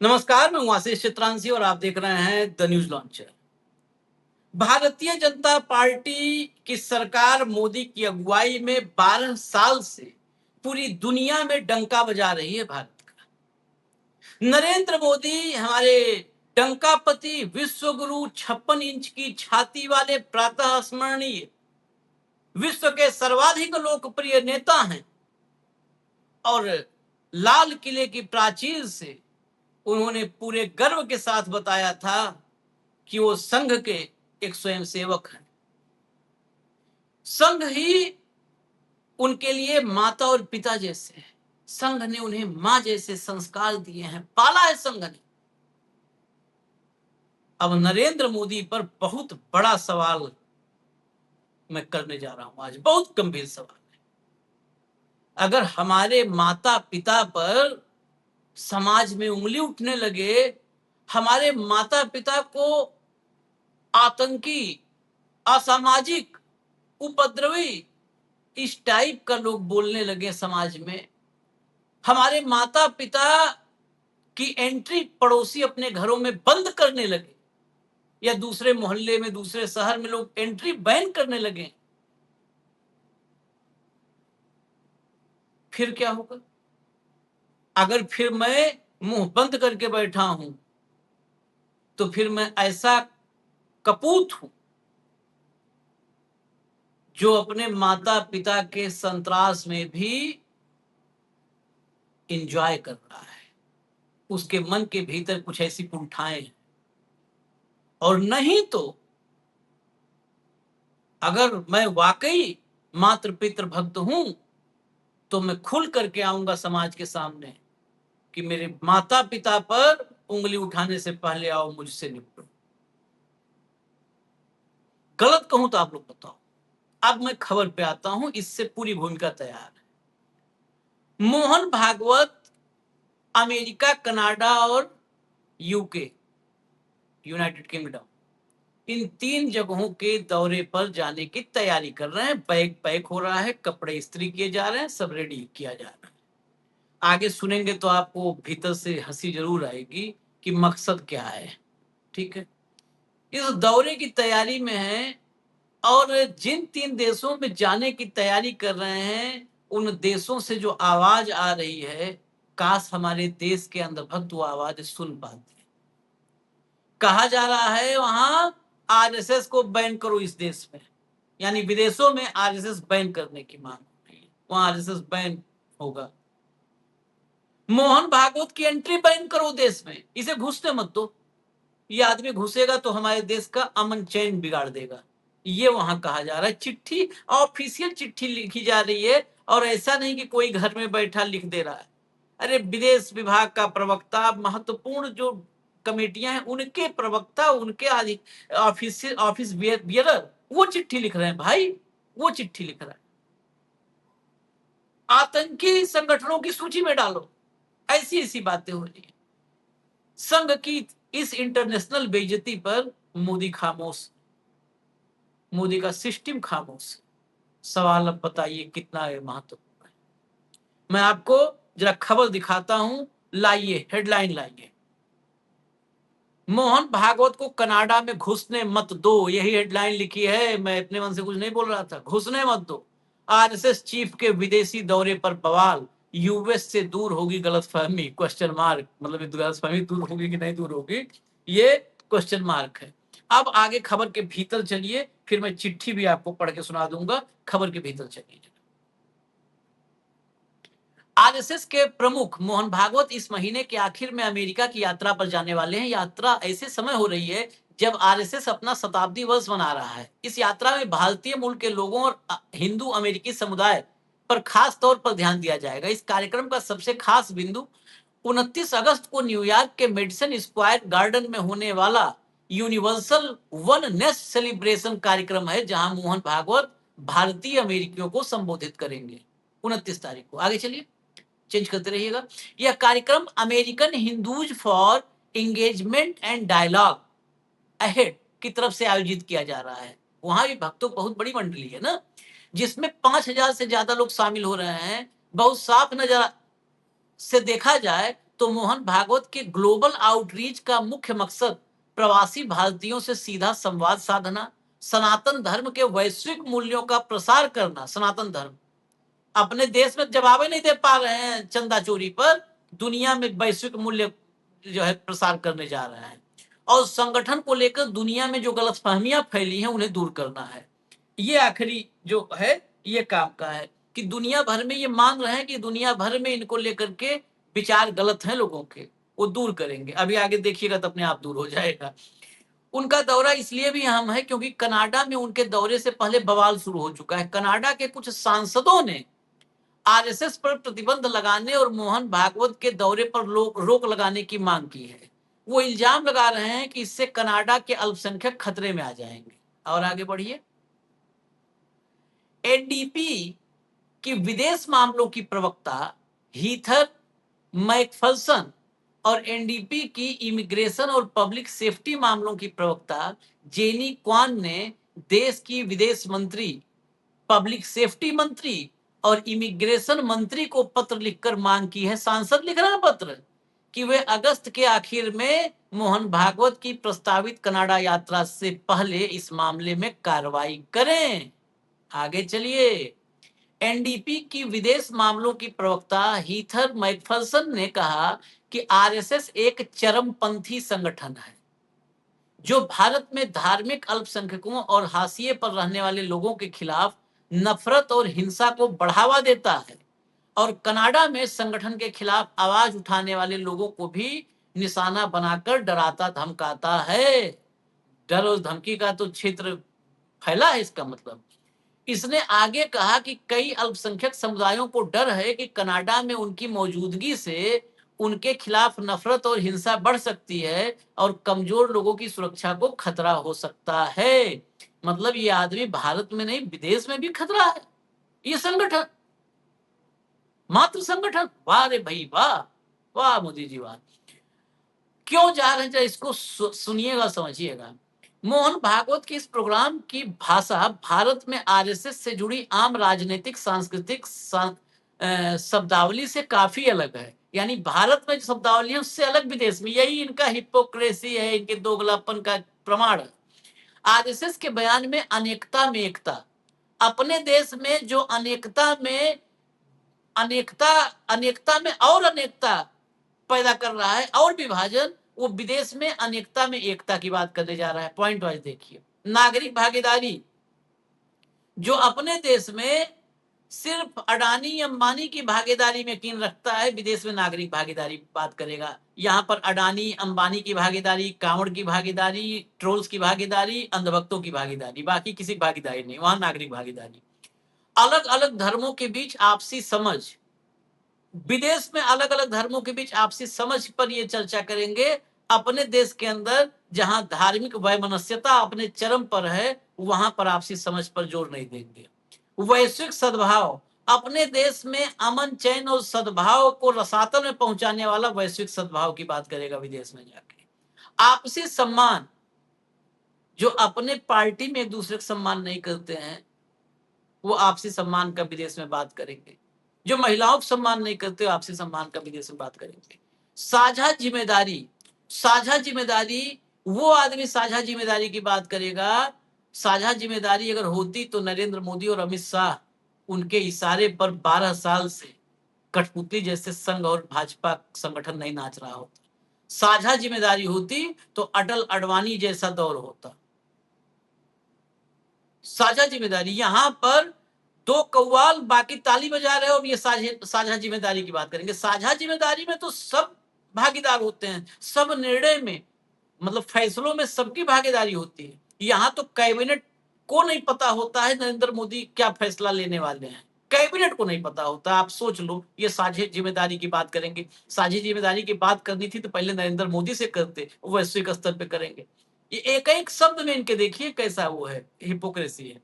नमस्कार, मैं हूं आशीष चित्रांशी और आप देख रहे हैं the news launcher. Bharatiya Janata party की सरकार मोदी की अगुवाई में 12 साल से पूरी दुनिया में डंका बजा रही है भारत का। नरेंद्र मोदी हमारे डंकापति, विश्वगुरु, 56 इंच की छाती वाले, प्रातः स्मरणीय, विश्व के सर्वाधिक लोकप्रिय नेता हैं और लाल किले की प्राचीर से उन्होंने पूरे गर्व के साथ बताया था कि वो संघ के एक स्वयंसेवक हैं। संघ ही उनके लिए माता और पिता जैसे है। संघ ने उन्हें मां जैसे संस्कार दिए हैं, पाला है संघ ने। अब नरेंद्र मोदी पर बहुत बड़ा सवाल मैं करने जा रहा हूं आज, बहुत गंभीर सवाल है। अगर हमारे माता पिता पर समाज में उंगली उठने लगे, हमारे माता पिता को आतंकी, असामाजिक, उपद्रवी इस टाइप का लोग बोलने लगे समाज में, हमारे माता पिता की एंट्री पड़ोसी अपने घरों में बंद करने लगे या दूसरे मोहल्ले में, दूसरे शहर में लोग एंट्री बैन करने लगे, फिर क्या होगा? अगर फिर मैं मुंह बंद करके बैठा हूं तो फिर मैं ऐसा कपूत हूं जो अपने माता पिता के संत्रास में भी इंजॉय कर रहा है। उसके मन के भीतर कुछ ऐसी कुंठाएं हैं। और नहीं तो अगर मैं वाकई मातृ पितृ भक्त हूं तो मैं खुल करके आऊंगा समाज के सामने कि मेरे माता पिता पर उंगली उठाने से पहले आओ मुझसे निपटो। गलत कहूं तो आप लोग बताओ। अब मैं खबर पे आता हूं, इससे पूरी भूमिका तैयार है। मोहन भागवत अमेरिका, कनाडा और यूके, यूनाइटेड किंगडम, इन 3 जगहों के दौरे पर जाने की तैयारी कर रहे हैं। बैग पैक हो रहा है, कपड़े इस्त्री किए जा रहे हैं, सब रेडी किया जा रहा है। आगे सुनेंगे तो आपको भीतर से हंसी जरूर आएगी कि मकसद क्या है। ठीक है, इस दौरे की तैयारी में है और जिन 3 देशों में जाने की तैयारी कर रहे हैं, उन देशों से जो आवाज आ रही है, काश हमारे देश के अंधभक्त वो आवाज सुन पाते। कहा जा रहा है वहां आरएसएस को बैन करो इस देश में, यानी विदेशों में आरएसएस बैन करने की मांग हो रही है। वहां आरएसएस बैन होगा। मोहन भागवत की एंट्री बैन करो देश में, इसे घुसने मत दो। ये आदमी घुसेगा तो हमारे देश का अमन चैन बिगाड़ देगा। ये वहां कहा जा रहा है। चिट्ठी, ऑफिशियल चिट्ठी लिखी जा रही है और ऐसा नहीं कि कोई घर में बैठा लिख दे रहा है। अरे विदेश विभाग का प्रवक्ता, महत्वपूर्ण जो कमेटियां हैं उनके प्रवक्ता, उनके ऑफिस बियरर वो चिट्ठी लिख रहे हैं भाई, वो चिट्ठी लिख रहा है। आतंकी संगठनों की सूची में डालो, ऐसी ऐसी बातें हो रही है। संघ की इस इंटरनेशनल बेइज्जती पर मोदी खामोश, मोदी का सिस्टम खामोश। सवाल अब बताइए कितना महत्वपूर्ण है। मैं आपको जरा खबर दिखाता हूं, लाइए हेडलाइन लाइए। मोहन भागवत को कनाडा में घुसने मत दो, यही हेडलाइन लिखी है। मैं अपने मन से कुछ नहीं बोल रहा था। घुसने मत दो। आरएसएस चीफ के विदेशी दौरे पर बवाल, यूएस से दूर होगी गलतफहमी, क्वेश्चन मार्क। मतलब गलतफहमी दूर होगी कि नहीं दूर होगी, ये क्वेश्चन मार्क है। अब आगे खबर के भीतर चलिए, फिर मैं चिट्ठी भी आपको पढ़ के सुना दूंगा। खबर के भीतर चलिए। आरएसएस के प्रमुख मोहन भागवत इस महीने के आखिर में अमेरिका की यात्रा पर जाने वाले हैं। यात्रा ऐसे समय हो रही है जब आरएसएस अपना शताब्दी वर्ष मना रहा है। इस यात्रा में भारतीय मूल के लोगों और हिंदू अमेरिकी समुदाय पर खास तौर पर ध्यान दिया जाएगा। इस कार्यक्रम का सबसे खास बिंदु 29 अगस्त को न्यूयॉर्क के मेडिसन स्क्वायर गार्डन में होने वाला यूनिवर्सल वन नेस्ट सेलिब्रेशन कार्यक्रम है, जहां मोहन भागवत भारतीय अमेरिकियों को संबोधित करेंगे 29 तारीख को। आगे चलिए, चेंज करते रहिएगा। यह कार्यक्रम American Hindus for Engagement and Dialogue Ahead की तरफ से आयोजित किया जा रहा है। वहां भी भक्तों बहुत बड़ी मंडली है ना, जिसमें 5,000 से ज्यादा लोग शामिल हो रहे हैं। बहुत साफ नजर से देखा जाए तो मोहन भागवत के ग्लोबल आउटरीच का मुख्य मकसद प्रवासी भारतीयों से सीधा संवाद साधना, सनातन धर्म के वैश्विक मूल्यों का प्रसार करना। सनातन धर्म अपने देश में जवाब नहीं दे पा रहे हैं चंदा चोरी पर, दुनिया में वैश्विक मूल्य जो है प्रसार करने जा रहा है, और संगठन को लेकर दुनिया में जो गलतफहमियां फैली हैं उन्हें दूर करना है। ये आखिरी जो है ये काम का है कि दुनिया भर में ये मान रहे हैं कि दुनिया भर में इनको लेकर के विचार गलत हैं लोगों के, वो दूर करेंगे। अभी आगे देखिएगा तो अपने आप दूर हो जाएगा। उनका दौरा इसलिए भी अहम है क्योंकि कनाडा में उनके दौरे से पहले बवाल शुरू हो चुका है। कनाडा के कुछ सांसदों ने आरएसएस पर प्रतिबंध लगाने और मोहन भागवत के दौरे पर रोक लगाने की मांग की है। वो इल्जाम लगा रहे हैं कि इससे कनाडा के अल्पसंख्यक खतरे में आ जाएंगे। और आगे बढ़िए। एनडीपी की विदेश मामलों की प्रवक्ता हीथर मैकफर्सन और एनडीपी की इमिग्रेशन और पब्लिक सेफ्टी मामलों की प्रवक्ता जेनी क्वान ने देश की विदेश मंत्री, पब्लिक सेफ्टी मंत्री और इमिग्रेशन मंत्री को पत्र लिखकर मांग की है, सांसद लिख रहे हैं पत्र, कि वे अगस्त के आखिर में मोहन भागवत की प्रस्तावित कनाडा यात्रा से पहले इस मामले में कार्रवाई करें। आगे चलिए। एनडीपी की विदेश मामलों की प्रवक्ता हीथर मैकफर्सन ने कहा कि आरएसएस एक चरमपंथी संगठन है जो भारत में धार्मिक अल्पसंख्यकों और हाशिए पर रहने वाले लोगों के खिलाफ नफरत और हिंसा को बढ़ावा देता है, और कनाडा में संगठन के खिलाफ आवाज उठाने वाले लोगों को भी निशाना बनाकर डराता धमकाता है। डर और धमकी का तो क्षेत्र फैला है इसका मतलब। इसने आगे कहा कि कई अल्पसंख्यक समुदायों को डर है कि कनाडा में उनकी मौजूदगी से उनके खिलाफ नफरत और हिंसा बढ़ सकती है और कमजोर लोगों की सुरक्षा को खतरा हो सकता है। मतलब ये आदमी भारत में नहीं विदेश में भी खतरा है। ये संगठन, मात्र संगठन, वाह रे भाई वाह, वाह मोदी जी वाह। क्यों जा रहे हैं इसको सुनिएगा, समझिएगा। मोहन भागवत के इस प्रोग्राम की भाषा भारत में आरएसएस से जुड़ी आम राजनीतिक सांस्कृतिक शब्दावली से काफी अलग है। यानी भारत में जो शब्दावली है उससे अलग विदेश में, यही इनका हिपोक्रेसी है, इनके दोगलापन का प्रमाण है। आरएसएस के बयान में अनेकता में एकता, अपने देश में जो अनेकता में और अनेकता पैदा कर रहा है और विभाजन, वो विदेश में अनेकता में एकता की बात करने जा रहा है। पॉइंट वाइज देखिए। नागरिक भागीदारी, जो अपने देश में सिर्फ अडानी अंबानी की भागीदारी में यकीन रखता है, विदेश में नागरिक भागीदारी बात करेगा। यहाँ पर अडानी अंबानी की भागीदारी, कांवड़ की भागीदारी, ट्रोल्स की भागीदारी, अंधभक्तों की भागीदारी, बाकी किसी की भागीदारी नहीं, वहां नागरिक भागीदारी। अलग अलग धर्मों के बीच आपसी समझ, विदेश में अलग अलग धर्मों के बीच आपसी समझ पर ये चर्चा करेंगे। अपने देश के अंदर जहां धार्मिक वैमनस्यता अपने चरम पर है, वहां पर आपसी समझ पर जोर नहीं देंगे। वैश्विक सद्भाव, अपने देश में अमन चैन और सद्भाव को रसातल में पहुंचाने वाला वैश्विक सद्भाव की बात करेगा विदेश में जाके। आपसी सम्मान, जो अपने पार्टी में एक दूसरे का सम्मान नहीं करते हैं वो आपसी सम्मान का विदेश में बात करेंगे। जो महिलाओं को सम्मान नहीं करते आपसी सम्मान का विदेश में बात करेंगे। साझा जिम्मेदारी, साझा जिम्मेदारी, वो आदमी साझा जिम्मेदारी की बात करेगा। साझा जिम्मेदारी अगर होती तो नरेंद्र मोदी और अमित शाह उनके इशारे पर 12 साल से कठपुतली जैसे संघ और भाजपा संगठन नहीं नाच रहा होता। साझा जिम्मेदारी होती तो अटल अडवाणी जैसा दौर होता। साझा जिम्मेदारी, यहां पर दो कव्वाल बाकी ताली बजा रहे हो और ये साझा जिम्मेदारी की बात करेंगे। साझा जिम्मेदारी में तो सब भागीदार होते हैं, सब निर्णय में, मतलब फैसलों में सबकी भागीदारी होती है। यहाँ तो कैबिनेट को नहीं पता होता है नरेंद्र मोदी क्या फैसला लेने वाले हैं, कैबिनेट को नहीं पता होता। आप सोच लो, ये साझे जिम्मेदारी की बात करेंगे। साझी जिम्मेदारी की बात करनी थी तो पहले नरेंद्र मोदी से करते, वैश्विक स्तर पे करेंगे। ये एक एक शब्द में इनके देखिए कैसा वो है, हिपोक्रेसी है।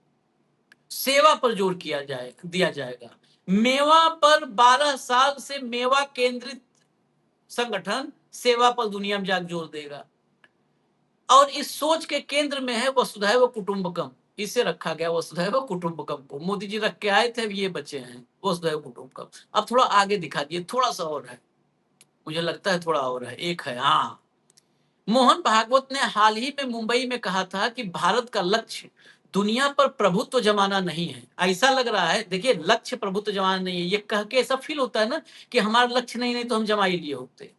सेवा पर जोर दिया जाएगा। मेवा पर 12 साल से मेवा केंद्रित संगठन सेवा पर दुनिया में जाकर जोर देगा, और इस सोच के केंद्र में है वसुधैव कुटुंबकम। इसे रखा गया वसुधैव कुटुंबकम को, मोदी जी रख के आए थे, ये बचे हैं वसुधैव कुटुंबकम। अब थोड़ा आगे दिखा दिए, थोड़ा सा और है। मुझे लगता है थोड़ा और है, एक है। हाँ, मोहन भागवत ने हाल ही में मुंबई में कहा था कि भारत का लक्ष्य दुनिया पर प्रभुत्व जमाना नहीं है। ऐसा लग रहा है, देखिए, लक्ष्य प्रभुत्व जमाना नहीं है, ये कह के ऐसा फील होता है ना कि हमारा लक्ष्य नहीं तो हम जमा ही लिए होते।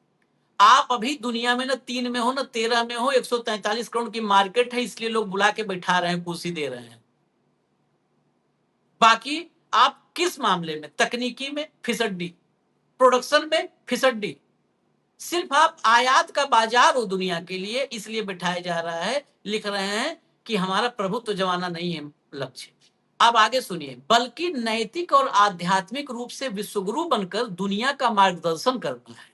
आप अभी दुनिया में ना 3 में हो ना 13 में हो, 143 करोड़ की मार्केट है, इसलिए लोग बुला के बैठा रहे हैं, कुर्सी दे रहे हैं। बाकी आप किस मामले में, तकनीकी में फिसड्डी, प्रोडक्शन में फिसड्डी, सिर्फ आप आयात का बाजार हो दुनिया के लिए, इसलिए बिठाया जा रहा है, लिख रहे हैं कि हमारा प्रभुत्व जमाना नहीं है लक्ष्य। अब आगे सुनिए, बल्कि नैतिक और आध्यात्मिक रूप से विश्वगुरु बनकर दुनिया का मार्गदर्शन करना है।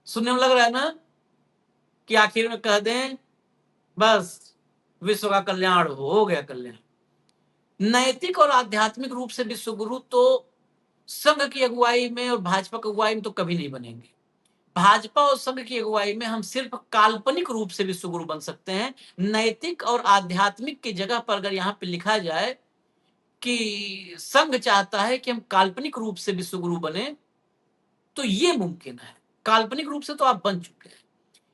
सुनने में लग रहा है ना कि आखिर में कह दें बस विश्व का कल्याण हो गया कल्याण। नैतिक और आध्यात्मिक रूप से विश्वगुरु तो संघ की अगुवाई में और भाजपा की अगुवाई में तो कभी नहीं बनेंगे। भाजपा और संघ की अगुवाई में हम सिर्फ काल्पनिक रूप से विश्वगुरु बन सकते हैं। नैतिक और आध्यात्मिक की जगह पर अगर यहाँ पे लिखा जाए कि संघ चाहता है कि हम काल्पनिक रूप से विश्वगुरु बने, तो ये मुमकिन है। काल्पनिक रूप से तो आप बन चुके हैं।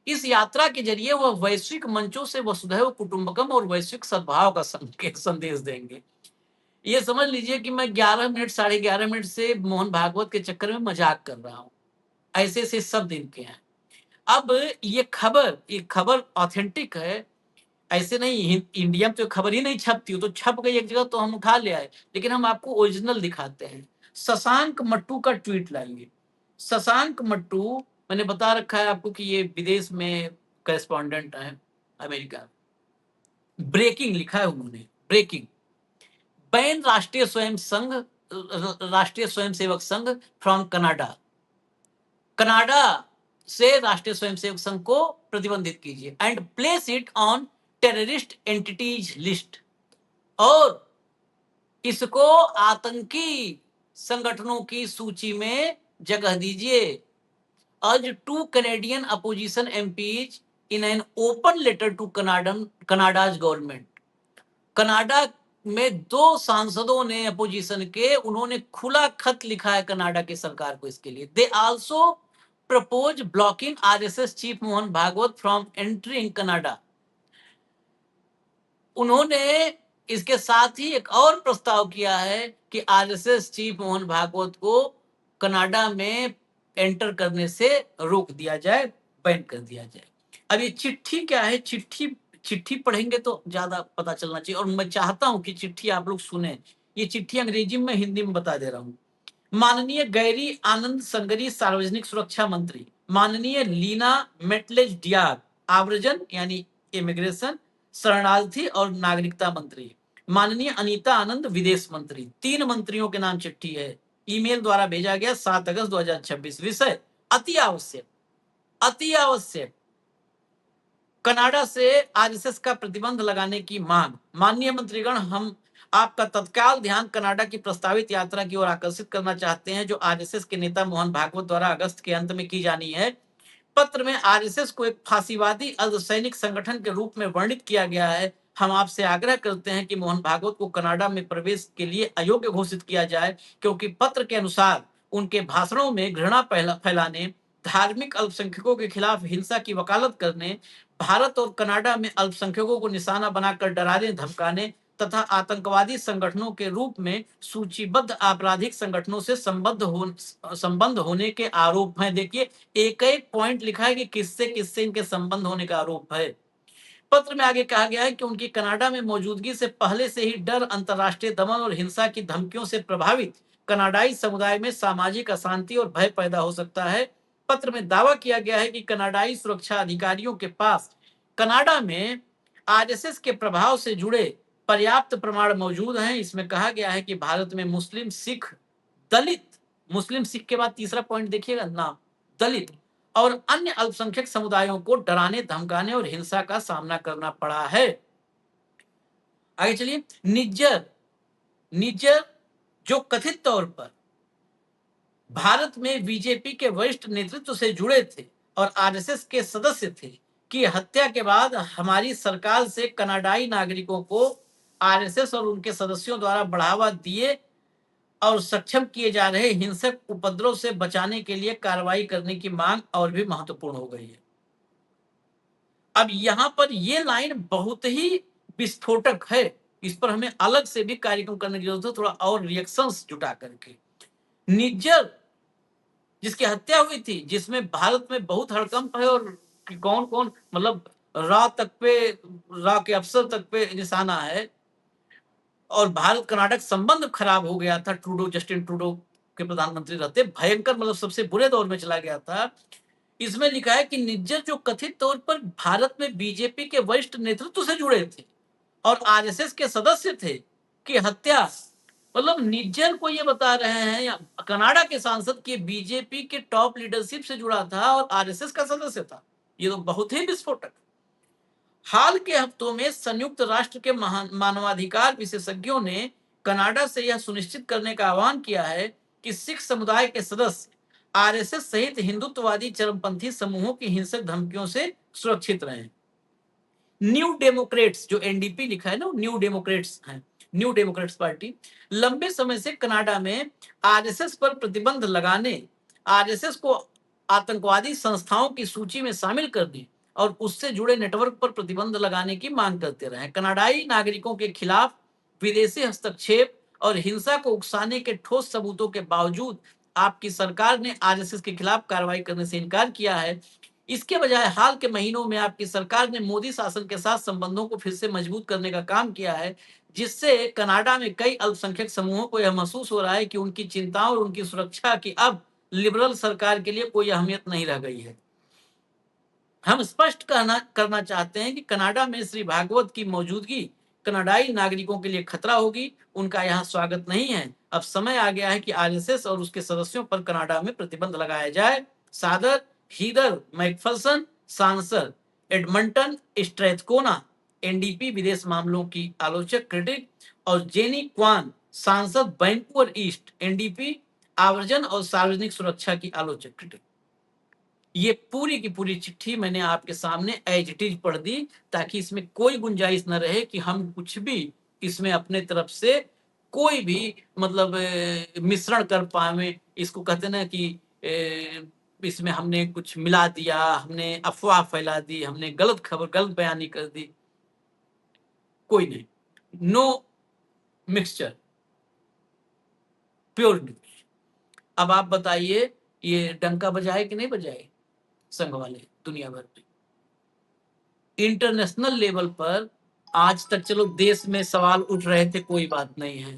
इस यात्रा के जरिए वह वैश्विक मंचों से वसुधैव कुटुंबकम और वैश्विक सद्भाव का संदेश देंगे। ये समझ लीजिए कि मैं 11 मिनट 11:30 मिनट से मोहन भागवत के चक्कर में मजाक कर रहा हूं। ऐसे ऐसे शब्द इनके हैं। अब ये खबर ऑथेंटिक है। ऐसे नहीं, इंडिया में तो खबर ही नहीं छपती, हो तो छप गई एक जगह तो हम उठा ले आए, लेकिन हम आपको ओरिजिनल दिखाते हैं। शशांक मट्टू का ट्वीट लाइए। शशांक मट्टू, मैंने बता रखा है आपको कि ये विदेश में करेस्पॉन्डेंट है अमेरिका। ब्रेकिंग लिखा है उन्होंने, ब्रेकिंग, बैन राष्ट्रीय Swayamsevak Sangh from Canada. Canada से राष्ट्रीय स्वयंसेवक संघ को प्रतिबंधित कीजिए and place it on terrorist entities list, और इसको आतंकी संगठनों की सूची में जगह दीजिए। Urge to Canadian opposition MPs in an open letter to Canada's government. Canada में 2 सांसदों ने अपोजिशन के, उन्होंने खुला खत लिखा है कनाडा की सरकार को इसके लिए। They also propose blocking RSS chief Mohan Bhagwat from entering Canada. उन्होंने इसके साथ ही एक और प्रस्ताव किया है कि आरएसएस चीफ मोहन भागवत को कनाडा में एंटर करने से रोक दिया जाए, बैन कर दिया जाए। अब ये चिट्ठी क्या है, चिट्ठी पढ़ेंगे तो ज्यादा पता चलना चाहिए, और मैं चाहता हूं कि चिट्ठी आप लोग सुने। ये चिट्ठी अंग्रेजी में, हिंदी में बता दे रहा हूं। माननीय गैरी आनंद संगरी, सार्वजनिक सुरक्षा मंत्री। माननीय लीना मेटलेज डियाग, आव्रजन यानी इमिग्रेशन, शरणार्थी और नागरिकता मंत्री। माननीय अनीता आनंद, विदेश मंत्री। 3 मंत्रियों के नाम चिट्ठी है। ईमेल द्वारा भेजा गया 7 अगस्त 2026। विषय अति आवश्यक कनाडा से आरएसएस का प्रतिबंध लगाने की मांग। माननीय मंत्रीगण, हम आपका तत्काल ध्यान कनाडा की प्रस्तावित यात्रा की ओर आकर्षित करना चाहते हैं, जो आरएसएस के नेता मोहन भागवत द्वारा अगस्त के अंत में की जानी है। पत्र में आरएसएस को एक फांसीवादी अर्धसैनिक संगठन के रूप में वर्णित किया गया है। हम आपसे आग्रह करते हैं कि मोहन भागवत को कनाडा में प्रवेश के लिए अयोग्य घोषित किया जाए, क्योंकि पत्र के अनुसार उनके भाषणों में घृणा फैलाने, धार्मिक अल्पसंख्यकों के खिलाफ हिंसा की वकालत करने, भारत और कनाडा में अल्पसंख्यकों को निशाना बनाकर डराने धमकाने तथा आतंकवादी संगठनों के रूप में सूचीबद्ध आपराधिक संगठनों से संबंध होने के आरोप हैं। देखिए, एक पॉइंट लिखा है कि किससे किससे इनके संबंध होने का आरोप है। पत्र में आगे कहा गया है कि उनकी कनाडा में मौजूदगी से पहले से ही डर, अंतर्राष्ट्रीय दमन और हिंसा की धमकियों से प्रभावित कनाडाई समुदाय में सामाजिक अशांति और भय पैदा हो सकता है। पत्र में दावा किया गया है कि कनाडाई सुरक्षा अधिकारियों के पास कनाडा में आरएसएस के प्रभाव से जुड़े पर्याप्त प्रमाण मौजूद हैं। इसमें कहा गया है कि भारत में मुस्लिम, सिख, दलित, मुस्लिम सिख के बाद तीसरा पॉइंट देखिएगा, नाम दलित और अन्य अल्पसंख्यक समुदायों को डराने, धमकाने और हिंसा का सामना करना पड़ा है। आगे चलिए। निज्जर जो कथित तौर पर भारत में बीजेपी के वरिष्ठ नेतृत्व से जुड़े थे और आरएसएस के सदस्य थे, की हत्या के बाद हमारी सरकार से कनाडाई नागरिकों को आरएसएस और उनके सदस्यों द्वारा बढ़ावा दिए और सक्षम किए जा रहे हिंसक उपद्रव से बचाने के लिए कार्रवाई करने की मांग और भी महत्वपूर्ण हो गई है। अब यहां पर ये लाइन बहुत ही विस्फोटक है, इस पर हमें अलग से भी कार्यक्रम करने की जरूरत है, थोड़ा और रिएक्शंस जुटा करके। निज्जर जिसकी हत्या हुई थी, जिसमें भारत में बहुत हड़कंप है और कौन कौन मतलब रा के अफसर तक पे निशाना है, और भारत कर्नाटक संबंध खराब हो गया था, जस्टिन ट्रूडो के प्रधानमंत्री रहते, भयंकर मतलब सबसे बुरे दौर में चला गया था। इसमें लिखा है कि निज्जर जो कथित तौर पर भारत में बीजेपी के वरिष्ठ नेतृत्व से जुड़े थे और आरएसएस के सदस्य थे की हत्या, मतलब निज्जर को ये बता रहे हैं या कनाडा के सांसद की बीजेपी के टॉप लीडरशिप से जुड़ा था और आरएसएस का सदस्य था। ये तो बहुत ही विस्फोटक। हाल के हफ्तों में संयुक्त राष्ट्र के मानवाधिकार विशेषज्ञों ने कनाडा से यह सुनिश्चित करने का आह्वान किया है कि सिख समुदाय के सदस्य आरएसएस सहित हिंदुत्ववादी चरमपंथी समूहों की हिंसक धमकियों से सुरक्षित रहें। न्यू डेमोक्रेट्स, जो एनडीपी लिखा है ना, न्यू डेमोक्रेट्स है, न्यू डेमोक्रेट्स पार्टी लंबे समय से कनाडा में आरएसएस पर प्रतिबंध लगाने, आरएसएस को आतंकवादी संस्थाओं की सूची में शामिल करने और उससे जुड़े नेटवर्क पर प्रतिबंध लगाने की मांग करते रहे। कनाडाई नागरिकों के खिलाफ विदेशी हस्तक्षेप और हिंसा को उकसाने के ठोस सबूतों के बावजूद आपकी सरकार ने आरएसएस के खिलाफ कार्रवाई करने से इनकार किया है। इसके बजाय हाल के महीनों में आपकी सरकार ने मोदी शासन के साथ संबंधों को फिर से मजबूत करने का काम किया है, जिससे कनाडा में कई अल्पसंख्यक समूहों को यह महसूस हो रहा है कि उनकी चिंताओं और उनकी सुरक्षा की अब लिबरल सरकार के लिए कोई अहमियत नहीं रह गई है। हम स्पष्ट करना चाहते हैं कि कनाडा में श्री भागवत की मौजूदगी कनाडाई नागरिकों के लिए खतरा होगी, उनका यहाँ स्वागत नहीं है। अब समय आ गया है कि आरएसएस और उसके सदस्यों पर कनाडा में प्रतिबंध लगाया जाए। सादर हीदर मैकफरसन, सांसद एडमंटन स्ट्रेथकोना, एनडीपी विदेश मामलों की आलोचक क्रिटिक, और जेनी क्वान, सांसद वैंकूवर ईस्ट, एनडीपी आवर्जन और सार्वजनिक सुरक्षा की आलोचक क्रिटिक। ये पूरी की पूरी चिट्ठी मैंने आपके सामने एज इट इज पढ़ दी, ताकि इसमें कोई गुंजाइश न रहे कि हम कुछ भी इसमें अपने तरफ से कोई भी मतलब मिश्रण कर पाए। इसको कहते ना कि इसमें हमने कुछ मिला दिया, हमने अफवाह फैला दी, हमने गलत खबर, गलत बयानी कर दी, कोई नहीं। No mixture, pure news. अब आप बताइए, ये डंका बजाए कि नहीं बजाए संघ वाले दुनिया भर में? इंटरनेशनल लेवल पर आज तक चलो देश में सवाल उठ रहे थे, कोई बात नहीं है,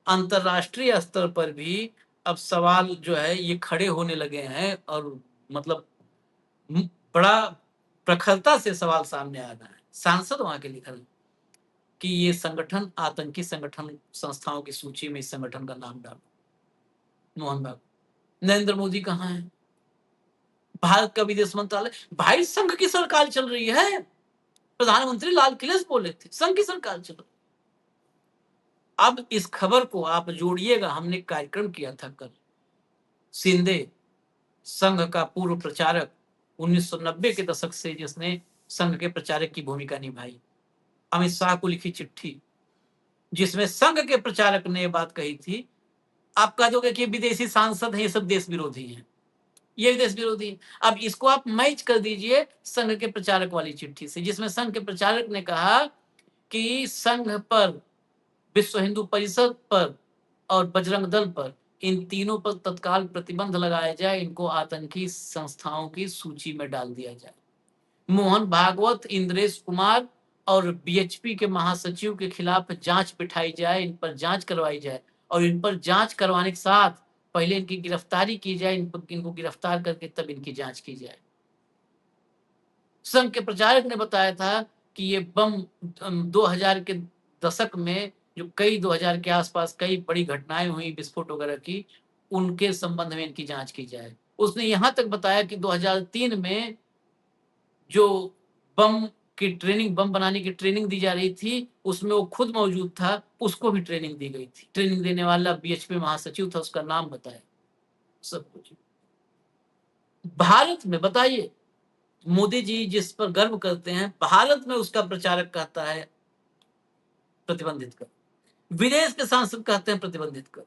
अंतरराष्ट्रीय स्तर पर भी अब सवाल जो है ये खड़े होने लगे हैं, और मतलब बड़ा प्रखरता से सवाल सामने आ रहा है। सांसद वहां के लिखल कि ये संगठन आतंकी संगठन संस्थाओं की सूची में इस संगठन का नाम डालो। मोहन बाबू, नरेंद्र मोदी कहाँ है? भारत का विदेश मंत्रालय, भाई संघ की सरकार चल रही है, प्रधानमंत्री लाल किले से बोले थे संघ की सरकार चल रही। अब इस खबर को आप जोड़िएगा, हमने कार्यक्रम किया था कल, शिंदे संघ का पूर्व प्रचारक, 1990 के दशक से जिसने संघ के प्रचारक की भूमिका निभाई, अमित शाह को लिखी चिट्ठी जिसमें संघ के प्रचारक ने यह बात कही थी। आप कह दोगे कि विदेशी सांसद हैं, ये सब देश विरोधी हैं, ये देश विरोधी। अब इसको आप मैच कर दीजिए संघ के प्रचारक वाली चिट्ठी से, जिसमें संघ के प्रचारक ने कहा कि संघ पर, विश्व हिंदू परिषद पर और बजरंग दल पर, इन तीनों पर तत्काल प्रतिबंध लगाया जाए, इनको आतंकी संस्थाओं की सूची में डाल दिया जाए। मोहन भागवत, इंद्रेश कुमार और बीएचपी के महासचिव के खिलाफ जांच बिठाई जाए, इन पर जांच करवाई जाए, और इन पर जांच करवाने के साथ पहले इनकी गिरफ्तारी की जाए, इनको गिरफ्तार करके तब इनकी जांच की जाए। संघ के प्रचारक ने बताया था कि ये बम 2000 के दशक में जो कई 2000 के आसपास कई बड़ी घटनाएं हुई विस्फोट वगैरह की, उनके संबंध में इनकी जांच की जाए। उसने यहां तक बताया कि 2003 में जो बम की ट्रेनिंग, बम बनाने की ट्रेनिंग दी जा रही थी, उसमें वो खुद मौजूद था, उसको भी ट्रेनिंग दी गई थी। ट्रेनिंग देने वाला बीएचपी महासचिव था, उसका नाम बताया, सब कुछ। भारत में बताइए, मोदी जी जिस पर गर्व करते हैं, भारत में उसका प्रचारक कहता है प्रतिबंधित कर, विदेश के सांसद कहते हैं प्रतिबंधित कर,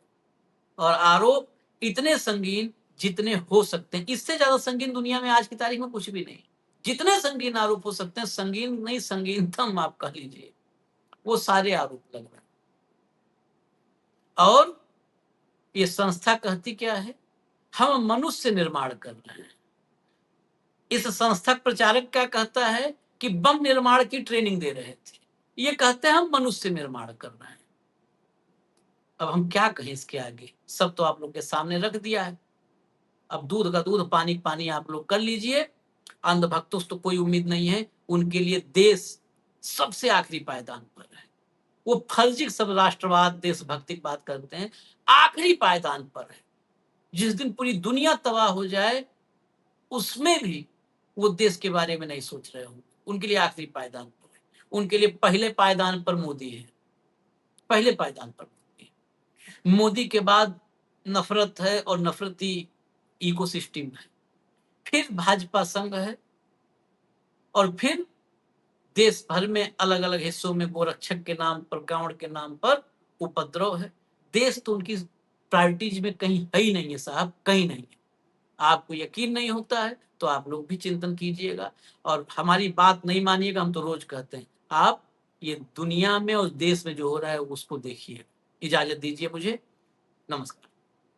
और आरोप इतने संगीन जितने हो सकते हैं। इससे ज्यादा संगीन दुनिया में आज की तारीख में कुछ भी नहीं। जितने संगीन आरोप हो सकते हैं, संगीन नहीं, संगीनतम आप कह लीजिए, वो सारे आरोप लग रहे हैं। और ये संस्था कहती क्या है? हम मनुष्य निर्माण कर रहे हैं। इस संस्था प्रचारक क्या कहता है कि बम निर्माण की ट्रेनिंग दे रहे थे। ये कहते हैं हम मनुष्य निर्माण कर रहे हैं। अब हम क्या कहें इसके आगे? सब तो आप लोग के सामने रख दिया है। अब दूध का दूध, पानी का पानी आप लोग कर लीजिए। अंधभक्तों से तो कोई उम्मीद नहीं है। उनके लिए देश सबसे आखिरी पायदान पर है। वो फर्जी सब राष्ट्रवाद, देशभक्ति की बात करते हैं, आखिरी पायदान पर है। जिस दिन पूरी दुनिया तबाह हो जाए, उसमें भी वो देश के बारे में नहीं सोच रहे हो। उनके लिए आखिरी पायदान पर है। उनके लिए पहले पायदान पर मोदी है। पहले पायदान पर मोदी है। मोदी के बाद नफरत है और नफरती इकोसिस्टम है। फिर भाजपा संघ है और फिर देश भर में अलग अलग हिस्सों में गोरक्षक के नाम पर, गांव के नाम पर उपद्रव है। देश तो उनकी प्रायोरिटीज में कहीं है ही नहीं है साहब, कहीं नहीं है। आपको यकीन नहीं होता है तो आप लोग भी चिंतन कीजिएगा और हमारी बात नहीं मानिएगा। हम तो रोज कहते हैं, आप ये दुनिया में और देश में जो हो रहा है उसको देखिए। इजाजत दीजिए मुझे। नमस्कार।